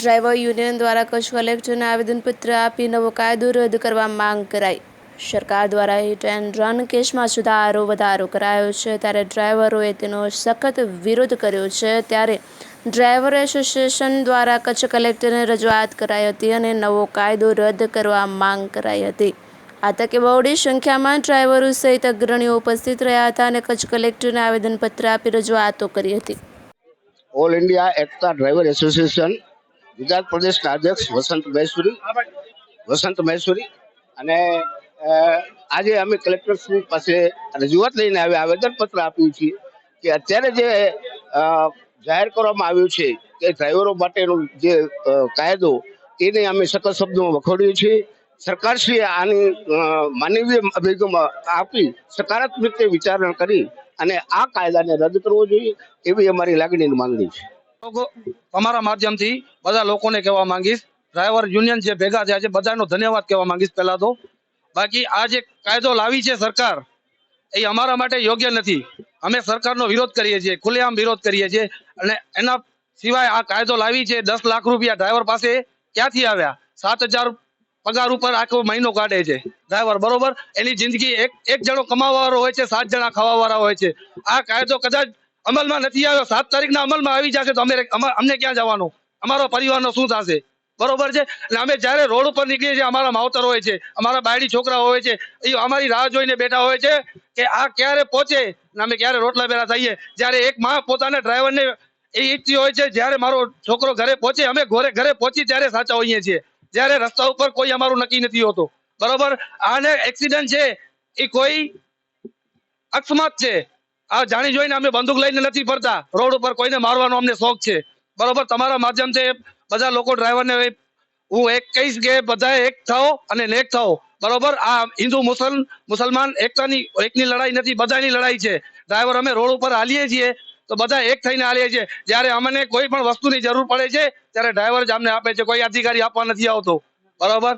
Driver union દ્વારા કચ્છ કલેક્ટરને આવેદનપત્ર આપી નવો કાયદો રદ કરવા માંગ કરાઈ। સરકાર દ્વારા હિટ એન્ડ રન કેસમાં વધારો કરાયો છે, ત્યારે ડ્રાઈવરોએ તેનો સખત વિરોધ કર્યો છે। ત્યારે ડ્રાઈવર એસોસિએશન દ્વારા કચ્છ કલેક્ટરને રજૂઆત કરાઈ હતી અને નવો કાયદો રદ કરવા માંગ કરાઈ હતી। આ તકે બહોળી સંખ્યામાં ડ્રાઈવરો સહિત અગ્રણીઓ ઉપસ્થિત રહ્યા હતા અને કચ્છ કલેક્ટરને આવેદનપત્ર આપી રજૂઆતો કરી હતી। ઓલ ઇન્ડિયા એકતા ડ્રાઈવર એસોસિએશન ગુજરાત પ્રદેશના અધ્યક્ષ વસંત મહેશ્વરી અને આજે અમે કલેક્ટરશ્રી પાસે રજૂઆત લઈને આવેદનપત્ર આપ્યું છે કે અત્યારે જે જાહેર કરવામાં આવ્યું છે કે ડ્રાઈવરો માટેનો જે કાયદો એને અમે સખત શબ્દોમાં વખોડ્યું છે। સરકારશ્રીએ આની માનવીય અભિગમ આપી સકારાત્મક રીતે વિચારણા કરી અને આ કાયદાને રદ કરવો જોઈએ એવી અમારી લાગણીની માંગણી છે। તમારા માધ્યમથી બધા લોકોને કહેવા માંગીશ, ડ્રાઈવર યુનિયન જે ભેગા થયા છે બધાનો ધન્યવાદ કહેવા માંગીશ પહેલા તો। બાકી આ જે કાયદો લાવી છે સરકાર, એ અમારા માટે યોગ્ય નથી। અમે સરકારનો વિરોધ કરીએ છીએ, ખુલ્લેઆમ વિરોધ કરીએ છીએ અને એના સિવાય આ કાયદો લાવી છે 10 લાખ રૂપિયા ડ્રાઈવર પાસે ક્યાંથી આવ્યા? 7,000 પગાર ઉપર આખો મહિનો કાઢે છે ડ્રાઈવર, બરોબર? એની જિંદગી એક જણો કમાવાવાળો હોય છે, 7 જણા ખાવાવાળા હોય છે। આ કાયદો કદાચ અમલમાં નથી આવ્યો, 7 તારીખના અમલમાં આવી જશે તો અમને ક્યાં જવાનું? અમારો પરિવારનો શું થશે? બરોબર છે। અને અમે જયારે રોડ ઉપર નીકળીએ છીએ, અમારા માવતર હોય છે, અમારા બાયડી છોકરા હોય છે, એ અમારી રાહ જોઈને બેઠા હોય છે કે આ ક્યારે પહોંચે ને અમે ક્યારે રોટલા ભેરા થઈએ। જયારે એક માં પોતાના ડ્રાઈવરને એ ઈચ્છતી હોય છે જ્યારે મારો છોકરો ઘરે પહોંચે, અમે ઘરે પહોંચી ત્યારે સાચા હોઈએ છીએ, જ્યારે રસ્તા ઉપર કોઈ અમારું નક્કી નથી હોતું, બરોબર? આને એક્સિડન્ટ છે એ કોઈ અકસ્માત છે। આ જાણી જોઈને અમે બંદૂક લઈને નથી ફરતા રોડ ઉપર, કોઈને મારવાનો અમને શોખ છે, બરોબર? તમારા માધ્યમથી બધા લોકો ડ્રાઈવરને હું એક કહીશ કે બધા એક થાઓ અને નેક થાઓ, બરોબર? આ હિન્દુ મુસલમાન એકની લડાઈ નથી, બધાની લડાઈ છે। ડ્રાઈવર અમે રોડ ઉપર હાલીએ છીએ તો બધા એક થઈને હાલીએ છીએ। જ્યારે અમને કોઈ પણ વસ્તુની જરૂર પડે છે ત્યારે ડ્રાઈવર જ અમને આપે છે, કોઈ અધિકારી આપવા નથી આવતો, બરોબર?